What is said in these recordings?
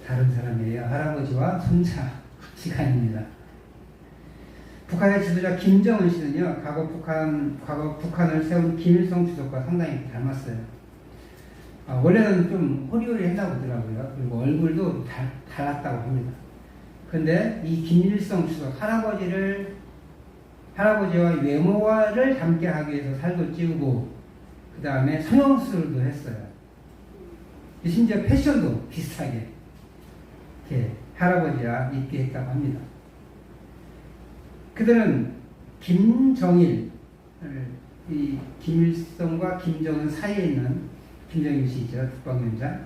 다른 사람이에요. 할아버지와 손자 시간입니다. 북한의 지도자 김정은 씨는요, 과거 북한을 세운 김일성 주석과 상당히 닮았어요. 원래는 좀 호리호리했나 보더라고요. 그리고 얼굴도 달랐다고 합니다. 그런데 이 김일성 주석 할아버지와 외모를 닮게 하기 위해서 살도 찌우고, 그 다음에 성형수술도 했어요. 심지어 패션도 비슷하게 이렇게 할아버지와 입게 했다고 합니다. 그들은 김정일, 이 김일성과 김정은 사이에 있는 김정일 씨 있죠, 국방위원장.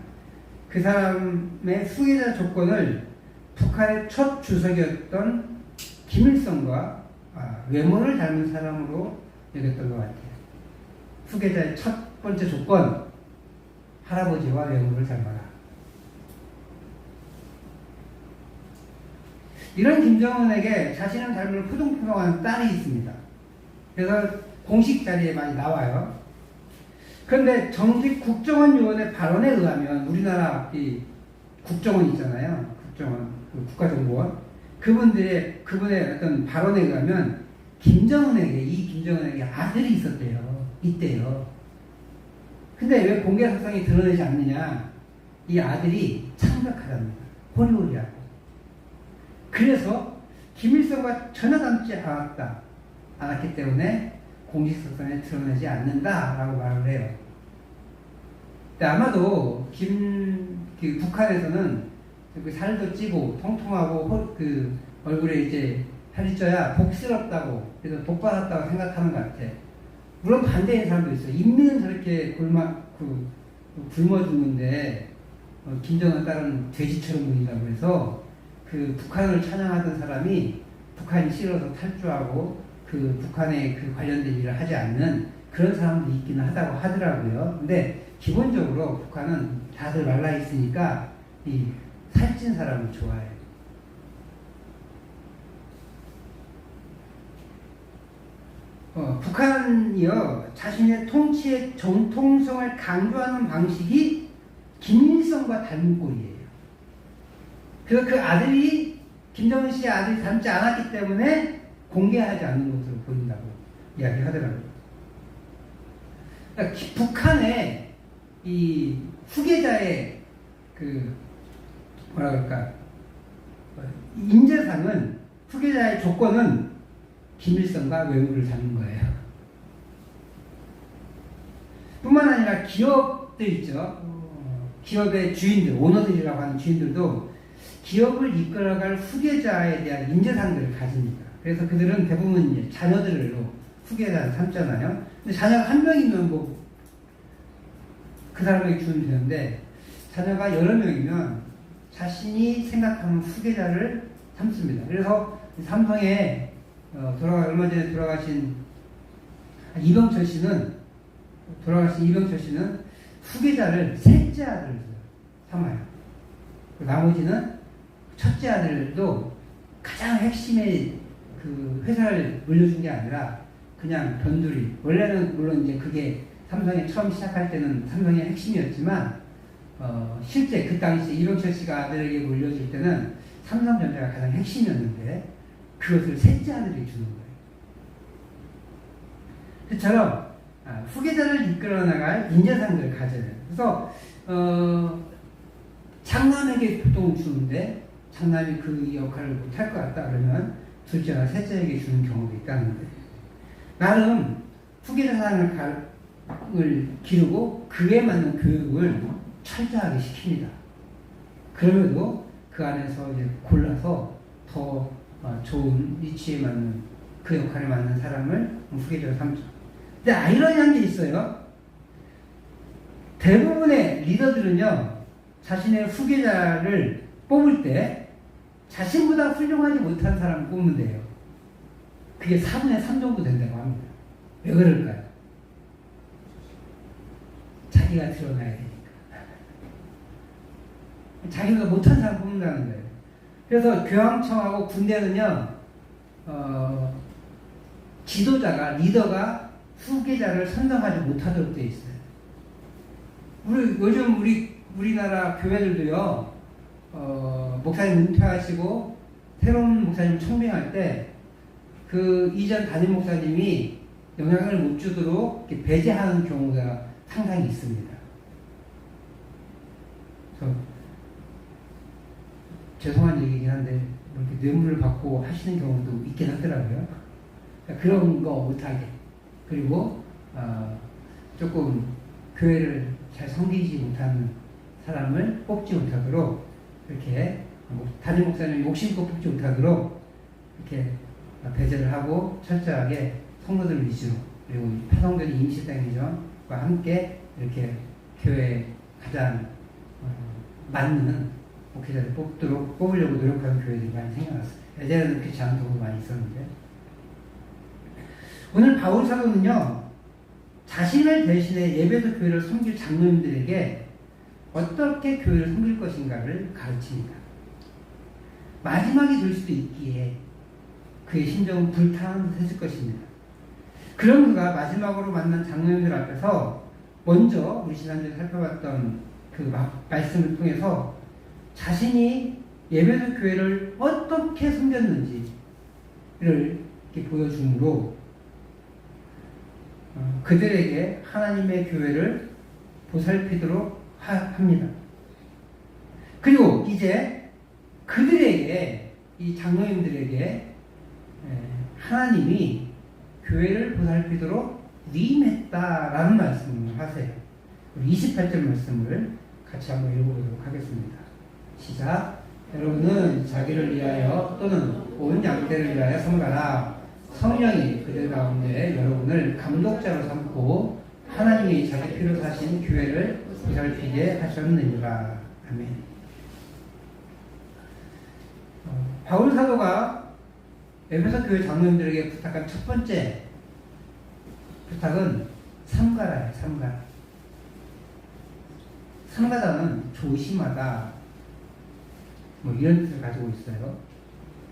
그 사람의 후계자 조건을 북한의 첫 주석이었던 김일성과 외모를 닮은 사람으로 여겼던 것 같아요. 후계자의 첫 번째 조건, 할아버지와 외모를 닮아라. 이런 김정은에게 자신을 닮을 포동포동한 딸이 있습니다. 그래서 공식 자리에 많이 나와요. 그런데 정식 국정원 요원의 발언에 의하면, 우리나라 이 국정원 있잖아요. 국정원, 국가정보원. 그분의 어떤 발언에 의하면 이 김정은에게 아들이 있대요. 근데 왜 공개사성이 드러내지 않느냐? 이 아들이 창백하답니다. 호리호리하고. 그래서 김일성과 전혀 닮지 않았기 때문에 공식사성에 드러내지 않는다라고 말을 해요. 근데 아마도 북한에서는 살도 찌고 통통하고 얼굴에 이제 살이 쪄야 복스럽다고, 그래서 복받았다고 생각하는 것 같아. 물론 반대인 사람도 있어요. 인민은 저렇게 굶어 죽는데 김정은 딸은 돼지처럼 보인다고 해서 북한을 찬양하던 사람이 북한이 싫어서 탈주하고 북한에 관련된 일을 하지 않는 그런 사람도 있기는 하다고 하더라고요. 근데 기본적으로 북한은 다들 말라 있으니까 이 살찐 사람을 좋아해요. 북한이요, 자신의 통치의 정통성을 강조하는 방식이 김일성과 닮은 꼴이에요. 그래서 그 아들이, 김정은 씨의 아들이 닮지 않았기 때문에 공개하지 않는 것으로 보인다고 이야기하더라고요. 그러니까 북한의 이 후계자의 인재상은, 후계자의 조건은 김일성과 외모를 닮는 거예요. 뿐만 아니라 기업들 있죠. 기업의 주인들, 오너들이라고 하는 주인들도 기업을 이끌어갈 후계자에 대한 인재상들을 가집니다. 그래서 그들은 대부분 이제 자녀들로 후계자를 삼잖아요. 근데 자녀가 한 명이면 그 사람에게 주면 되는데, 자녀가 여러 명이면 자신이 생각하는 후계자를 삼습니다. 그래서 삼성에 얼마 전에 돌아가신 이병철 씨는 후계자를 셋째 아들을 삼아요. 나머지는 첫째 아들도 가장 핵심의 회사를 물려준 게 아니라 그냥 변두리. 원래는 물론 이제 그게 삼성에 처음 시작할 때는 삼성의 핵심이었지만, 실제 그 당시 이병철 씨가 아들에게 물려줄 때는 삼성전자가 가장 핵심이었는데 그것을 셋째 아들이 주는 거예요. 그처럼 후계자를 이끌어 나갈 인재상들을 가져요. 그래서 장남에게 보통 주는데 장남이 그 역할을 못할 것 같다 그러면 둘째나 셋째에게 주는 경우도 있다는 거예요. 나름 후계자상을 기르고 그에 맞는 교육을 철저하게 시킵니다. 그럼에도 그 안에서 이제 골라서 더 좋은 위치에 맞는, 그 역할에 맞는 사람을 후계자로 삼죠. 근데 아이러니한 게 있어요. 대부분의 리더들은요, 자신의 후계자를 뽑을 때 자신보다 훌륭하지 못한 사람을 뽑으면 돼요. 그게 4분의 3 정도 된다고 합니다. 왜 그럴까요? 자기가 드러나야 되니까. 자기가 못한 사람 뽑는다는 거예요. 그래서 교황청하고 군대는요, 지도자가, 리더가 후계자를 선정하지 못하도록 되어 있어요. 요즘 우리나라 교회들도요, 목사님 은퇴하시고 새로운 목사님 청빙할 때 그 이전 담임 목사님이 영향을 못 주도록 이렇게 배제하는 경우가 상당히 있습니다. 그래서 죄송한 얘기긴 한데 이렇게 뇌물을 받고 하시는 경우도 있긴 하더라고요. 그러니까 그런 거 못하게, 그리고 조금 교회를 잘 섬기지 못하는 사람을 뽑지 못하도록, 이렇게 담임 목사님이 욕심껏 뽑지 못하도록 이렇게 배제를 하고 철저하게 성도들 위주로, 그리고 파송된 임시대행전과 함께 이렇게 교회에 가장 맞는 목회자를 뽑으려고 노력하는 교회들이 많이 생겨났어요. 예전에는 그렇지 않은 경우도 많이 있었는데, 오늘 바울 사도는요, 자신을 대신해 예배소 교회를 섬길 장로님들에게 어떻게 교회를 섬길 것인가를 가르칩니다. 마지막이 될 수도 있기에 그의 심정은 불타는 듯 했을 것입니다. 그런 그가 마지막으로 만난 장로님들 앞에서 먼저 우리 지난주에 살펴봤던 그 말씀을 통해서 자신이 예배소 교회를 어떻게 섬겼는지를 이렇게 보여주므로 그들에게 하나님의 교회를 보살피도록 합니다. 그리고 이제 그들에게, 이 장로님들에게 하나님이 교회를 보살피도록 위임했다라는 말씀을 하세요. 28절 말씀을 같이 한번 읽어보도록 하겠습니다. 시작. 여러분은 자기를 위하여 또는 온 양떼를 위하여 섬가라. 성령이 그들 가운데 여러분을 감독자로 삼고 하나님이 자기 피로 사신 교회를 보살피게 하셨느니라. 아멘. 바울 사도가 에베소 교회 장로님들에게 부탁한 첫 번째 부탁은 삼가라예요. 삼가라. 삼가다는 조심하다, 뭐 이런 뜻을 가지고 있어요.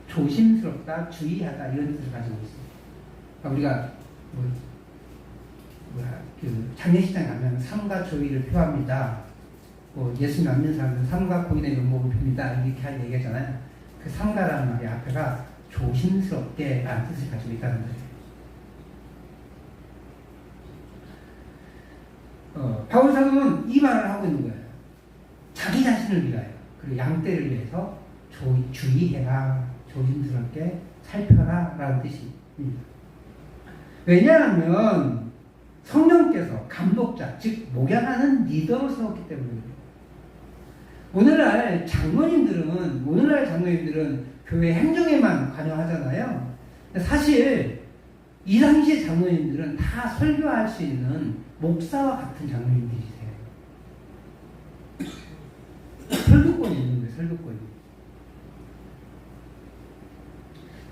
조심스럽다, 주의하다, 이런 뜻을 가지고 있어요. 그러니까 우리가 그 장례식장 가면 삼가 조의를 표합니다. 뭐 예수 믿는 사람들은 삼가 고인의 면목을 핍니다, 이렇게 얘기하잖아요. 그 삼가라는 말이 앞에가 조심스럽게 라는 뜻을 가지고 있다는 거예요. 바울 사도는 이 말을 하고 있는 거예요. 자기 자신을 위하여, 그리고 양떼를 위해서 주의해라, 조심스럽게 살펴라 라는 뜻입니다. 왜냐하면 성령께서 감독자, 즉 목양하는 리더로 세웠기 때문에 그래요. 오늘날 장로님들은 교회 행정에만 관여하잖아요. 사실 이 당시의 장로님들은 다 설교할 수 있는 목사와 같은 장로님들이세요. 설교권이 있는 거예요. 설교권이.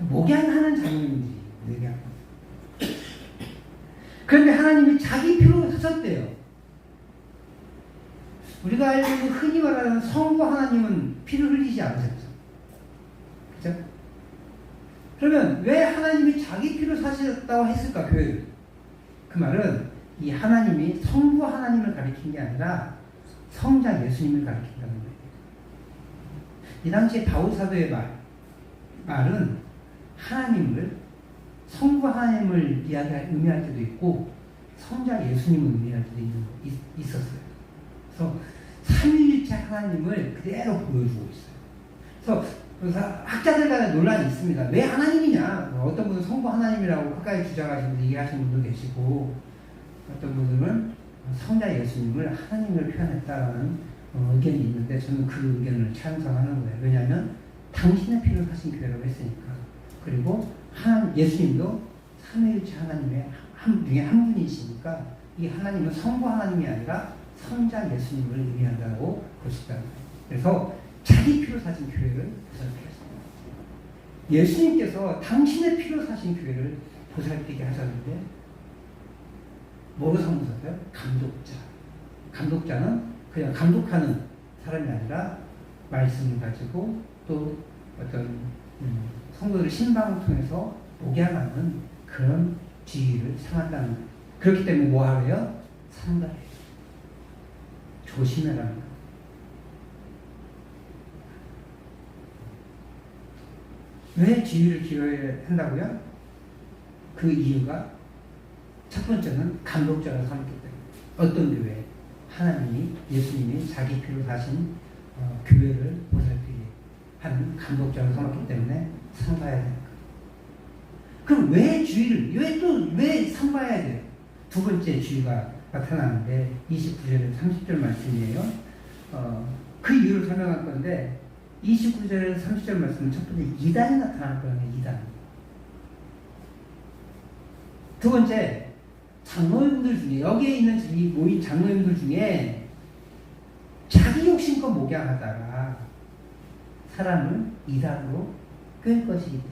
목양하는 장로님들이 목양. 그런데 하나님이 자기 피로 사셨대요. 우리가 알고 있는 흔히 말하는 성부 하나님은 피를 흘리지 않으셨죠. 그죠? 그러면 왜 하나님이 자기 피로 사셨다고 했을까, 교회를? 그 말은 이 하나님이 성부 하나님을 가리킨 게 아니라 성자 예수님을 가리킨다는 거예요. 이 당시에 바울 사도의 말은 하나님을, 성부 하나님을 의미할 때도 있고 성자 예수님을 의미할 때도 있었어요. 그래서 삼위일체 하나님을 그대로 보여주고 있어요. 그래서 학자들 간에 논란이 있습니다. 왜 하나님이냐? 어떤 분은 성부 하나님이라고 끝까지 주장하시면서 얘기하시는 분도 계시고, 어떤 분들은 성자 예수님을 하나님을 표현했다라는 의견이 있는데, 저는 그 의견을 찬성하는 거예요. 왜냐하면 당신의 피로 사신 교회라고 했으니까. 그리고 예수님도 삼위일체 하나님의 중에 한 분이시니까 이 하나님은 성부 하나님이 아니라 성자 예수님을 의미한다고 볼 수 있다는 거예요. 그래서 자기 피로 사신 교회를 보살피겠습니다. 예수님께서 당신의 피로 사신 교회를 보살피게 하셨는데 뭐로 삼으셨어요? 감독자. 감독자는 그냥 감독하는 사람이 아니라 말씀을 가지고 또 어떤 성도들의 신방을 통해서 목양하는 그런 지위를 상한다는 거예요. 그렇기 때문에 뭐 하래요? 삼가해요. 조심해라는 거예요. 왜 주의를 기울여야 한다고요? 그 이유가 첫 번째는 감독자가 삼기 때문에. 어떤 교회? 하나님이, 예수님이 자기 피로 사신 교회를 보살피게 하는 감독자를 삼았기 때문에 삼봐야 되는 거예요. 그럼 왜 주의를, 왜 삼봐야 돼요? 두 번째 주의가 나타나는데 29절에서 30절 말씀이에요. 그 이유를 설명할 건데 29절에서 30절 말씀은 첫 번째 이단이 나타날 거예요. 이단. 두 번째, 장로님들 중에, 여기에 있는 이 모인 장로님들 중에 자기 욕심껏 목양하다가 사람을 이단으로 끌 것이기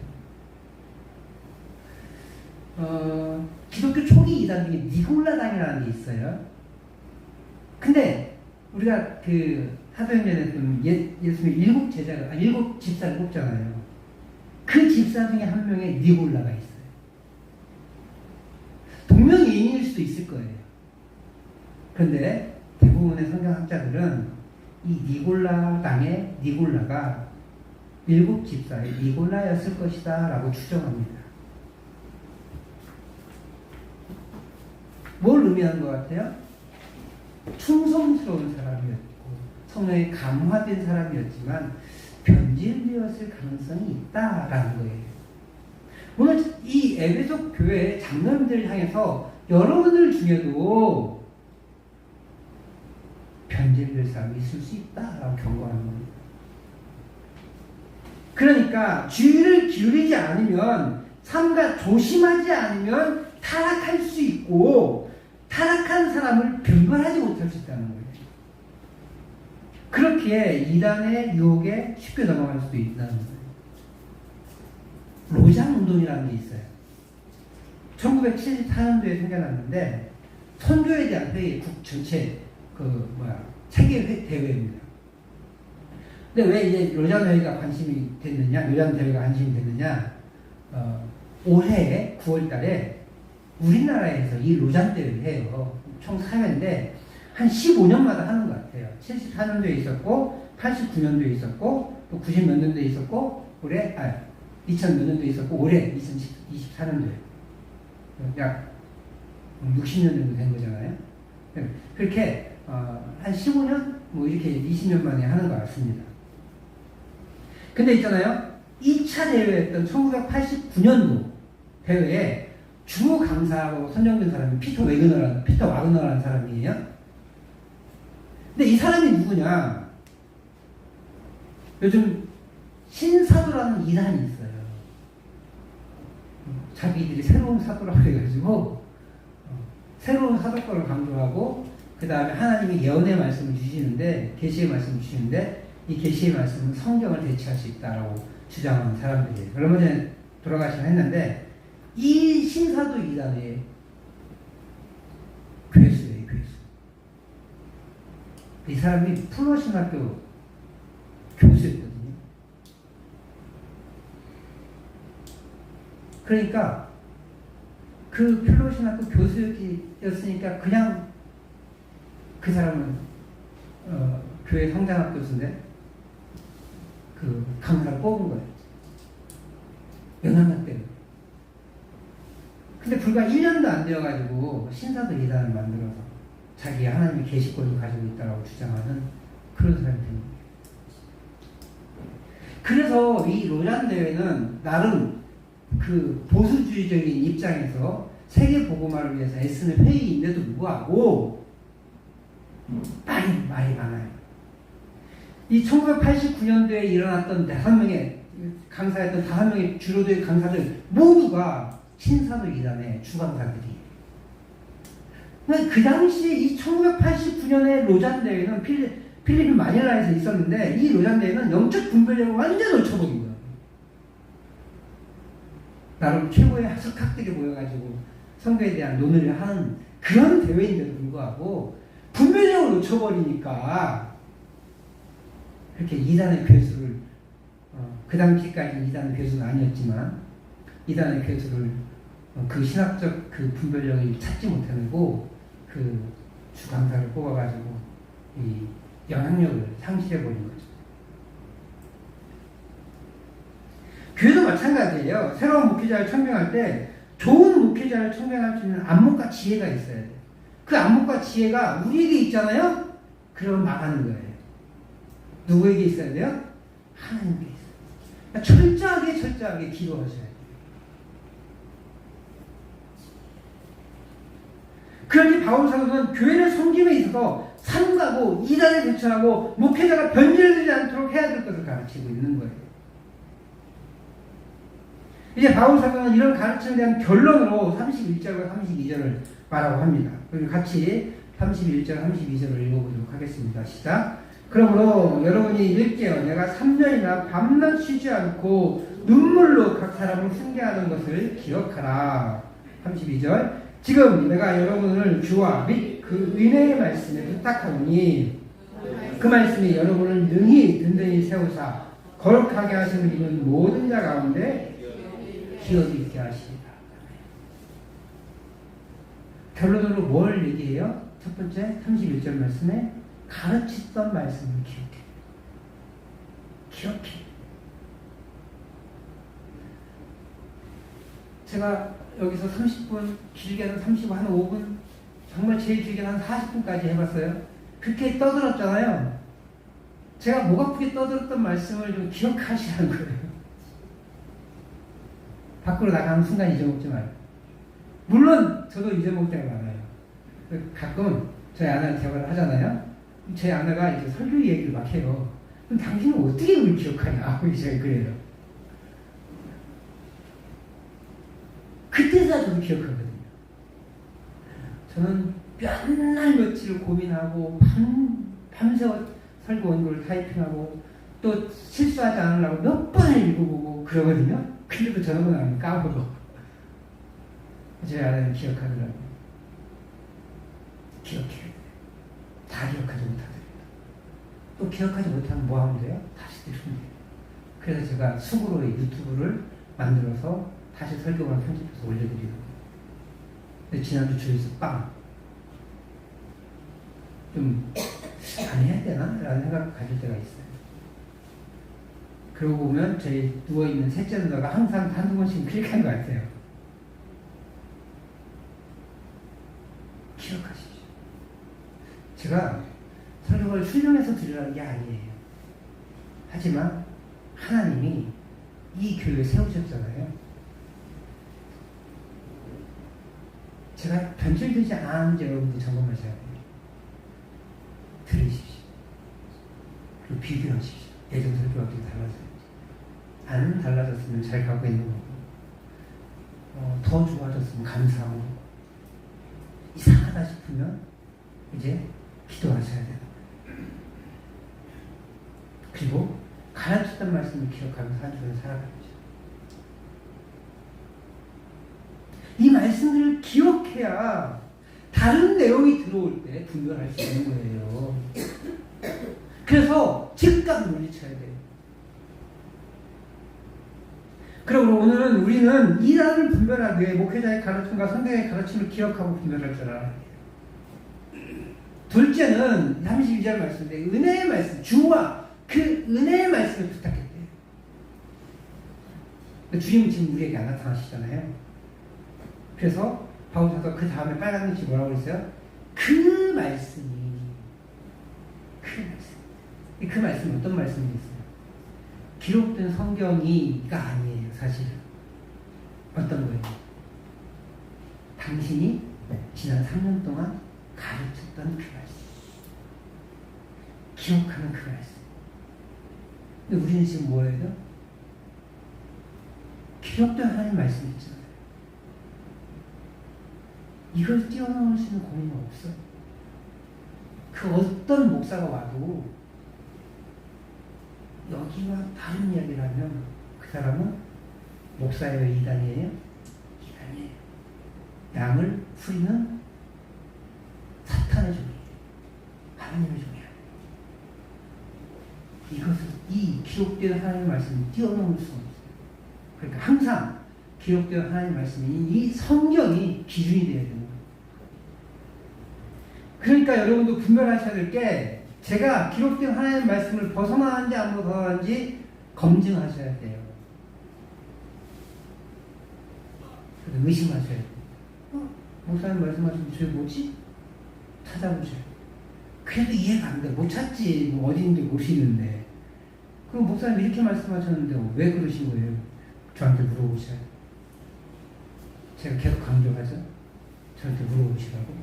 때문에. 기독교 초기 이단 중에 니골라당이라는 게 있어요. 근데 우리가 그 사도행전에 보면 예수님이 일곱 집사를 뽑잖아요. 그 집사 중에 한 명의 니골라가 있어요. 동명이인일 수도 있을 거예요. 그런데 대부분의 성경학자들은 이 니골라 당의 니골라가 일곱 집사의 니골라였을 것이다 라고 추정합니다. 뭘 의미하는 것 같아요? 충성스러운 사람이었고 성령에 감화된 사람이었지만 변질되었을 가능성이 있다라는 거예요. 오늘 이 에베소 교회 장로님들을 향해서 여러분들 중에도 변질될 사람이 있을 수 있다라고 경고하는 겁니다. 그러니까 주의를 기울이지 않으면, 삼가 조심하지 않으면 타락할 수 있고 타락한 사람을 변별하지 못할 수 있다는 거예요. 그렇기에 이단의 유혹에 쉽게 넘어갈 수도 있다는 거예요. 로장 운동이라는 게 있어요. 1974년도에 생겨났는데 선교에 대한 회의, 국 전체 체계 대회입니다. 근데 왜 이제 로장 대회가 관심이 됐느냐? 올해 9월달에 우리나라에서 이 로장 대회를 해요. 총 4회인데 한 15년마다 하는 것 같아요. 74년도에 있었고, 89년도에 있었고, 또 90 몇 년도에 있었고, 2000 몇 년도에 있었고, 올해 2024년도에 약 60년 정도 된 거잖아요. 그렇게 한 15년 이렇게 20년 만에 하는 것 같습니다. 근데 있잖아요, 2차 대회였던 1989년도 대회에 주 강사로 선정된 사람이 피터 와그너라는 사람이에요. 근데 이 사람이 누구냐? 요즘 신사도라는 이단이 있어요. 자기들이 새로운 사도라고 해가지고 새로운 사도권을 강조하고, 그 다음에 하나님이 예언의 말씀을 주시는데, 계시의 말씀을 주시는데, 이 계시의 말씀은 성경을 대체할 수 있다라고 주장하는 사람들이에요. 얼마 전에 돌아가시긴 했는데, 이 신사도 이단의 괴수예요. 이 사람이 플러신학교 교수였거든요. 그러니까 그 플러신학교 교수였으니까 그냥 그 사람은 교회 성장학 교수인데 그 강사를 뽑은 거예요. 연합학 때문에. 근데 불과 1년도 안 되어가지고 신사도 이단을 만들어서 자기 하나님의 계시권을 가지고 있다고 주장하는 그런 사람이 됩니다. 그래서 이 로잔 대회는 나름 그 보수주의적인 입장에서 세계 복음화를 위해서 애쓰는 회의인데도 불구하고 말이 많아요. 이 1989년도에 일어났던 5명의 강사였던 5명의 주로된 강사들 모두가 신사도 이단의 주강사들이에요. 그 당시에 이 1989년에 로잔 대회는 필리핀 마닐라에서 있었는데, 이 로잔 대회는 영적 분별력을 완전 놓쳐버린 거예요. 나름 최고의 학석학들이 모여가지고 성경에 대한 논의를 하는 그런 대회인데도 불구하고 분별력을 놓쳐버리니까 그렇게 이단의 괴수를, 그 당시까지 이단의 괴수는 아니었지만 이단의 괴수를 그 신학적 그 분별력을 찾지 못해내고 그 주강사를 뽑아가지고 이 영향력을 상실해버린 거죠. 교회도 마찬가지예요. 새로운 목회자를 청명할 때 좋은 목회자를 청명할 수 있는 안목과 지혜가 있어야 돼요. 그 안목과 지혜가 우리에게 있잖아요? 그러면 망하는 거예요. 누구에게 있어야 돼요? 하나님께 있어요. 그러니까 철저하게 기도하셔야 돼요. 그러니 바울 사도는 교회를 섬김에 있어서 삼가고 이단에 대처하고 목회자가 변질되지 않도록 해야 될 것을 가르치고 있는 거예요. 이제 바울 사도는 이런 가르침에 대한 결론으로 31절과 32절을 말하고 합니다. 그리고 같이 31절, 32절을 읽어보도록 하겠습니다. 시작. 그러므로 여러분이 읽게요. 내가 3년이나 밤낮 쉬지 않고 눈물로 각 사람을 훈계하는 것을 기억하라. 32절. 지금 내가 여러분을 주와 및 그 은혜의 말씀에 부탁하오니 그 말씀이 여러분을 능히 든든히 세우사 거룩하게 하시는 이는 모든 자 가운데 기억이 있게 하시리라. 결론으로 뭘 얘기해요? 첫 번째 31절 말씀에 가르쳤던 말씀을 기억해. 제가 여기서 30분, 길게는 30분, 한 5분, 정말 제일 길게는 한 40분까지 해봤어요. 그렇게 떠들었잖아요. 제가 목 아프게 떠들었던 말씀을 좀 기억하시라는 거예요. 밖으로 나가는 순간 잊어먹지 말고. 물론 저도 잊어먹을 때가 많아요. 가끔 저희 아내랑 대화를 하잖아요. 제 아내가 이제 설교 얘기를 막 해요. 그럼 당신은 어떻게 그걸 기억하냐? 제가 그래요. 그때서야 저도 기억하거든요. 저는 맨날 며칠 고민하고 밤새워 설교 원고를 타이핑하고 또 실수하지 않으려고 몇 번을 읽어보고 그러거든요. 근데도 저녁은 안 까먹어. 제 아내는 기억하더라고요. 기억해야 돼요. 다 기억하지 못하더라고요. 또 기억하지 못하면 뭐 하면 돼요? 다시 들으면 돼요. 그래서 제가 수구로 유튜브를 만들어서 다시 설교만 편집해서 올려드리고. 근데 지난주 주에서 좀 안 해야 되나? 라는 생각을 가질 때가 있어요. 그러고 보면 저희 누워있는 셋째 누나가 항상 한두 번씩 클릭한 것 같아요. 기억하시죠. 제가 설교를 훈련해서 드리라는 게 아니에요. 하지만 하나님이 이 교회 세우셨잖아요. 제가 변질되지 않은지 여러분들 점검하셔야 돼요. 들으십시오. 그리고 비교하십시오. 예전 설교가 어떻게 달라졌는지. 안 달라졌으면 잘 가고 있는 거고, 더 좋아졌으면 감사하고, 이상하다 싶으면 이제 기도하셔야 돼요. 그리고 가르쳤던 말씀을 기억하면서 한 주를 살아가죠. 이 말씀들을 기억해야 다른 내용이 들어올 때 분별할 수 있는 거예요. 그래서 즉각 물리쳐야 돼요. 그러므로 오늘은 우리는 이단을 분별하기 위해 목회자의 가르침과 성경의 가르침을 기억하고 분별할 줄 알아야 돼요. 둘째는 32절 말씀인데 은혜의 말씀, 주와 그 은혜의 말씀을 부탁했대요. 주님은 지금 우리에게 안 나타나시잖아요. 그래서 바울 사도가 그 다음에 빨간 글씨 뭐라고 했어요? 그 말씀이 그 말씀은 어떤 말씀이겠어요? 기록된 성경이가 아니에요. 사실은 어떤 거예요? 당신이 지난 3년 동안 가르쳤던 그 말씀, 기억하는 그 말씀. 근데 우리는 지금 뭐예요? 기록된 하나님 말씀 있잖아요. 이걸 뛰어넘을 수 있는 고민은 없어요. 그 어떤 목사가 와도 여기와 다른 이야기를 하면 그 사람은 목사예요? 이단이에요? 이단이에요. 양을 풀이는 사탄의 종이에요. 하나님의 종이에요. 이것을 이 기록된 하나님의 말씀을 뛰어넘을 수 없어요. 그러니까 항상 기록된 하나님의 말씀이 이 성경이 기준이 되어야 됩니다. 그러니까 여러분도 분별하셔야 될 게 제가 기록된 하나님의 말씀을 벗어나는지 안 벗어나는지 검증하셔야 돼요. 그래서 의심하셔야 돼요. 목사님 말씀하신 저게 뭐지? 찾아보셔야 돼요. 그래도 이해가 안 돼. 못 찾지. 뭐 어딘지 모르시는데. 그럼 목사님 이렇게 말씀하셨는데 왜 그러신 거예요? 저한테 물어보셔야 돼요. 제가 계속 강조하죠. 저한테 물어보시라고.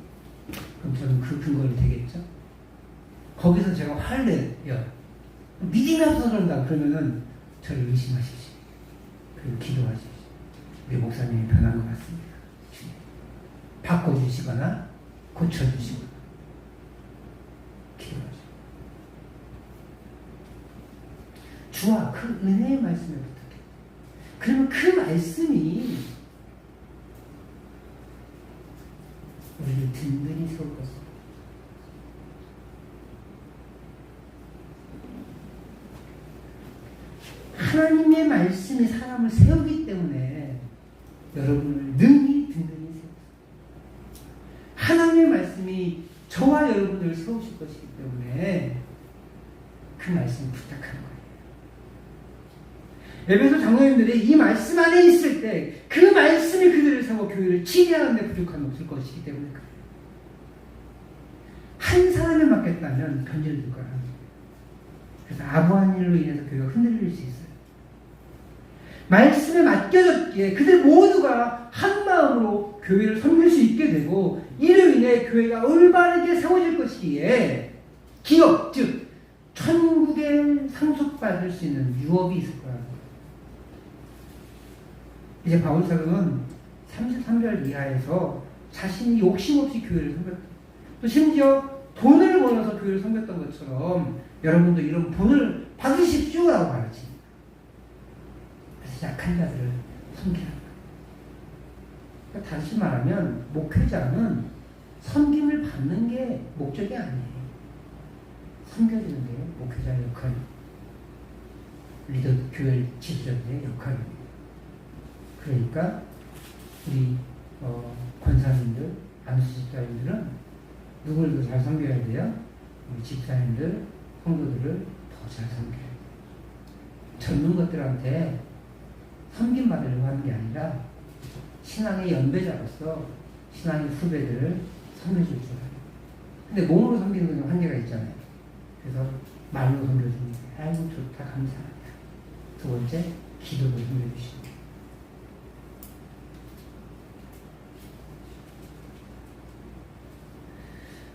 그럼 저는 그 근거를 되겠죠? 거기서 제가 화를 내요. 믿음이 없어서 그런다. 그러면은 저를 의심하십시오. 그리고 기도하십시오. 우리 목사님이 변한 것 같습니다. 바꿔주시거나 고쳐주시거나 기도하십시오. 주와 그 은혜의 말씀을 부탁해요. 그러면 그 말씀이 우리를 든든히 세울 것입니다. 하나님의 말씀이 사람을 세우기 때문에 여러분을 능히 든든히 세웁니다. 하나님의 말씀이 저와 여러분들을 세우실 것이기 때문에 그 말씀을 부탁하는 거예요. 에베소 장로님들이 이 말씀 안에 있을 때 그 말씀이 그들을 세워 교회를 지배하는 데 부족함이 없을 것이기 때문에 그래요. 한 사람에 맡겼다면 변질될 거라는 거예요. 그래서 아부한 일로 인해서 교회가 흔들릴 수 있어요. 말씀에 맡겨졌기에 그들 모두가 한 마음으로 교회를 섬길 수 있게 되고 이로 인해 교회가 올바르게 세워질 것이기에 기업, 즉 천국에 상속받을 수 있는 유업이 있을 거라는 거예요. 이제 바울사도는 33절 이하에서 자신이 욕심 없이 교회를 섬겼다. 또 심지어 돈을 벌어서 교회를 섬겼던 것처럼 여러분도 이런 본을 받으십시오라고 가르칩니다. 그래서 약한 자들을 섬기라. 그러니까 다시 말하면 목회자는 섬김을 받는 게 목적이 아니에요. 섬겨주는 게 목회자의 역할이에요. 리더 교회 지도자들의 역할입니다. 그러니까 우리 권사님들, 안수집사님들은 누구를 더 잘 섬겨야 돼요? 우리 집사님들, 성도들을 더 잘 섬겨야 돼요. 젊은 것들한테 섬김 받으려고 하는 게 아니라 신앙의 연배자로서 신앙의 후배들을 섬겨줄 줄 알아요. 근데 몸으로 섬기는 건 한계가 있잖아요. 그래서 말로 섬겨줍니다. 아이고 좋다, 감사합니다. 두 번째, 기도로 섬겨주십니다.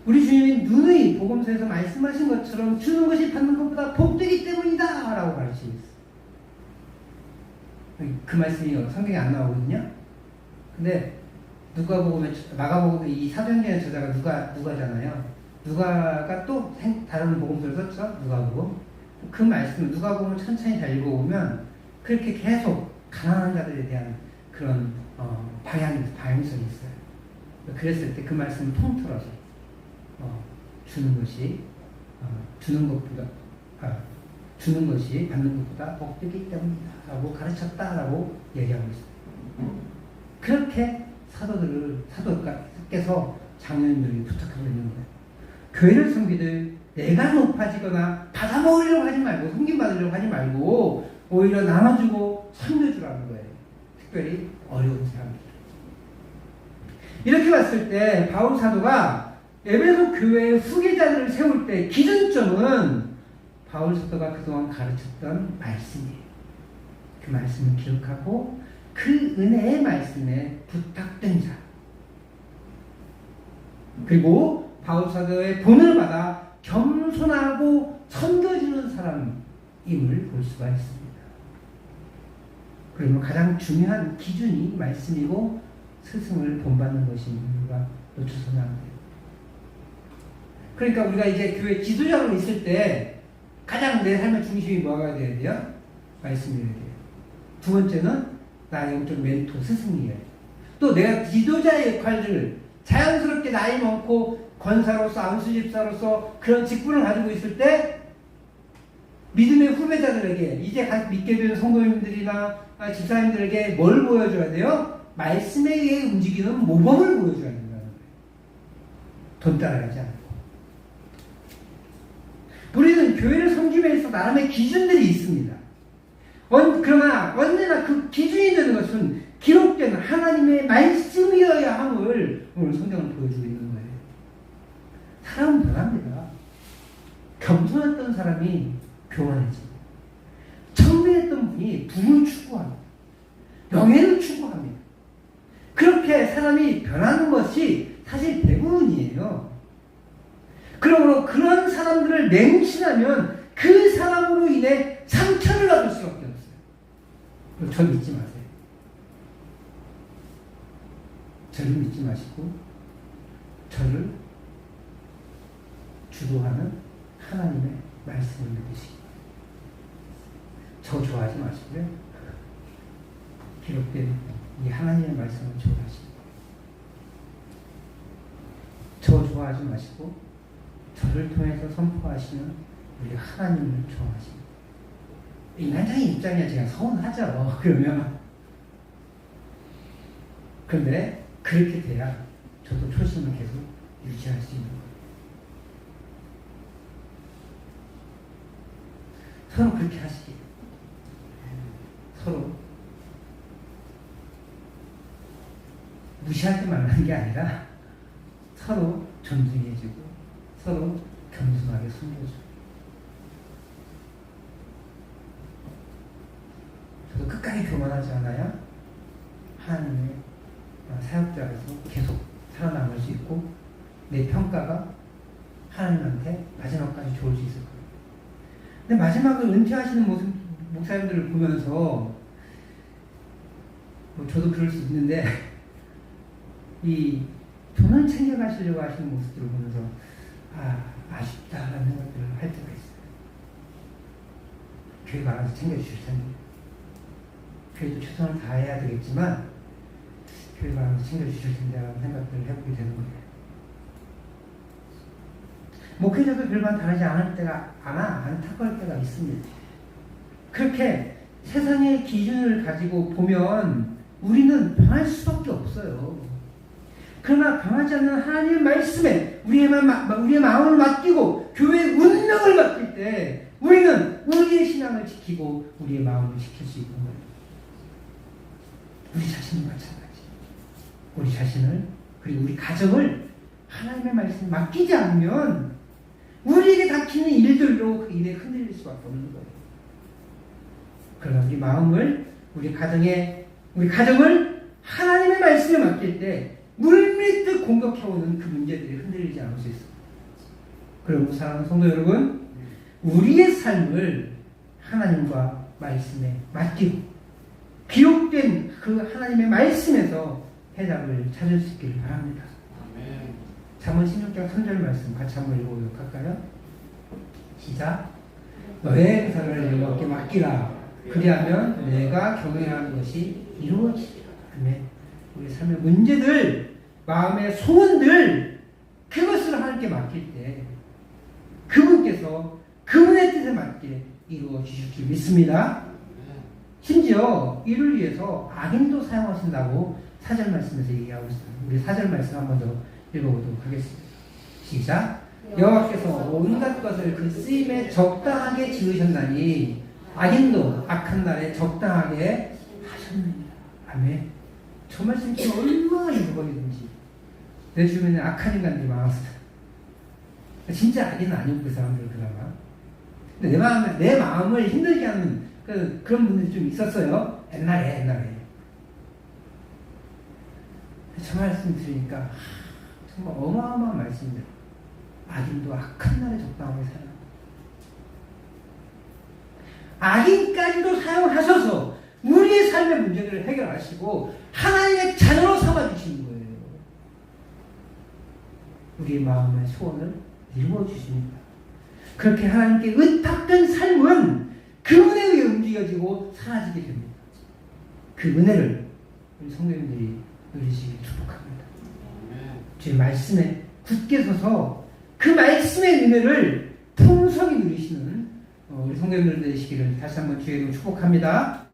우리 주님이 누누이 복음서에서 말씀하신 것처럼 주는 것이 받는 것보다 복되기 때문이다 라고 가르치셨어요. 그 말씀이 성경에 안 나오거든요. 근데 마가복음 이 사도행전의 저자가 누가잖아요. 누가가 또 다른 복음서를 썼죠. 누가복음. 그 말씀 누가복음을 천천히 잘 읽어보면 그렇게 계속 가난한 자들에 대한 그런 방향성이 있어요. 그랬을 때 그 말씀을 통틀어서 주는 것이 받는 것보다 복되기 때문이다라고 가르쳤다라고 얘기하고 있어요. 그렇게 사도께서 장로님들에게 부탁하고 있는 거예요. 교회를 섬기들 내가 높아지거나 받아먹으려고 하지 말고 섬김받으려고 하지 말고 오히려 나눠주고 섬겨주라는 거예요. 특별히 어려운 사람들. 이렇게 봤을 때 바울 사도가 에베소 교회의 후계자들을 세울 때 기준점은 바울 사도가 그동안 가르쳤던 말씀이에요. 그 말씀을 기억하고 그 은혜의 말씀에 부탁된 자, 그리고 바울 사도의 본을 받아 겸손하고 섬겨주는 사람임을 볼 수가 있습니다. 그러면 가장 중요한 기준이 말씀이고 스승을 본받는 것이니까 놓쳐서는 안 돼요. 그러니까 우리가 이제 교회 지도자로 있을 때 가장 내 삶의 중심이 뭐가 돼야 돼요? 말씀이어야 돼요. 두 번째는 나의 영적 멘토, 스승이에요. 또 내가 지도자의 역할들을 자연스럽게 나이 많고 권사로서 안수집사로서 그런 직분을 가지고 있을 때 믿음의 후배자들에게 이제 믿게 된 성도님들이나 집사님들에게 뭘 보여줘야 돼요? 말씀에 의해 움직이는 모범을 보여줘야 된다는 거예요. 돈 따라가지 않고. 우리는 교회를 섬김에 있어 나름의 기준들이 있습니다. 그러나 언제나 그 기준이 되는 것은 기록된 하나님의 말씀이어야 함을 오늘 성경은 보여주고 있는 거예요. 사람은 변합니다. 겸손했던 사람이 교만해집니다. 청대했던 분이 부를 추구합니다. 명예를 추구합니다. 그렇게 사람이 변하는 것이 사실 대부분이에요. 그러므로 그런 사람들을 맹신하면 그 사람으로 인해 상처를 받을 수밖에 없어요. 저 믿지 마세요. 저를 믿지 마시고 저를 주도하는 하나님의 말씀을 믿으시기 바랍니다. 저 좋아하지 마시고요. 기록된 이 하나님의 말씀을 좋아하시기 바랍니다. 저 좋아하지 마시고 저를 통해서 선포하시는 우리 하나님을 좋아하십니다. 인간적인 입장이야 제가 서운하죠. 그러면 그런데 그렇게 돼야 저도 초심을 계속 유지할 수 있는 거예요. 서로 그렇게 하시기. 서로 무시하지 말라는 게 아니라 서로 존중해주고 서로 겸손하게 섬겨주고. 저도 끝까지 교만하지 않아야 하나님의 사역자로서 계속 살아남을 수 있고 내 평가가 하나님한테 마지막까지 좋을 수 있을 거예요. 근데 마지막을 은퇴하시는 모습 목사님들을 보면서 저도 그럴 수 있는데 이 돈을 챙겨가시려고 하시는 모습들을 보면서 아쉽다라는 생각들을 할 때가 있어요. 교회가 알아서 챙겨주실 텐데 교회도 최선을 다해야 되겠지만 교회가 알아서 챙겨주실 텐데라는 생각들을 해보게 되는 거예요. 목회자도 별반 다르지 않을 때가 안타까울 때가 있습니다. 그렇게 세상의 기준을 가지고 보면 우리는 변할 수밖에 없어요. 그러나 변하지 않는 하나님의 말씀에 우리의 마음을 맡기고 교회의 운명을 맡길 때 우리는 우리의 신앙을 지키고 우리의 마음을 지킬 수 있는 거예요. 우리 자신을 마찬가지. 우리 자신을 그리고 우리 가정을 하나님의 말씀에 맡기지 않으면 우리에게 닥치는 일들로 그 일에 흔들릴 수밖에 없는 거예요. 그러나 우리 마음을 우리 가정을 하나님의 말씀에 맡길 때 물밀듯 공격해오는 그 문제들이 흔들리지 않을 수 있습니다. 그리고 사랑하는 성도 여러분, 우리의 삶을 하나님과 말씀에 맡기고 기록된 그 하나님의 말씀에서 해답을 찾을 수 있기를 바랍니다. 잠언 16장 3절 말씀 같이 한번 읽어보도록 할까요? 시작. 너의 행사를 여호와께 맡기라. 그리하면 내가 경외하는 것이 이루어지리라. 아멘. 우리 삶의 문제들, 마음의 소원들, 그것을 하나님께 맡길 때 그분께서 그분의 뜻에 맞게 이루어 주실 줄 믿습니다. 심지어 이를 위해서 악인도 사용하신다고 4절 말씀에서 얘기하고 있습니다. 우리 4절 말씀 한 번 더 읽어보도록 하겠습니다. 시작. 여호와께서 온갖 것을 그 쓰임에 적당하게 지으셨나니 악인도 악한 날에 적당하게 하셨느니라. 아멘. 저 말씀 지금 얼마나 유복이든지 내 주변에 악한 인간들이 많았어요. 진짜 악인은 아니고 그 사람들 그나마. 근데 내 마음을 힘들게 하는 그런 분들이 좀 있었어요. 옛날에. 저 말씀 들으니까 정말 어마어마한 말씀들. 악인도 악한 날에 적당하게 악인까지도 사용하셔서 우리의 삶의 문제들을 해결하시고 하나님의 자녀로 삼아주시는 거예요. 우리의 마음의 소원을 이루어주십니다. 그렇게 하나님께 의탁된 삶은 그분에 의해 움직여지고 사라지게 됩니다. 그 은혜를 우리 성도님들이 누리시길 축복합니다. 주의 말씀에 굳게 서서 그 말씀의 은혜를 풍성히 누리시는 우리 성도님들 되시기를 다시 한번 주의 이름으로 축복합니다.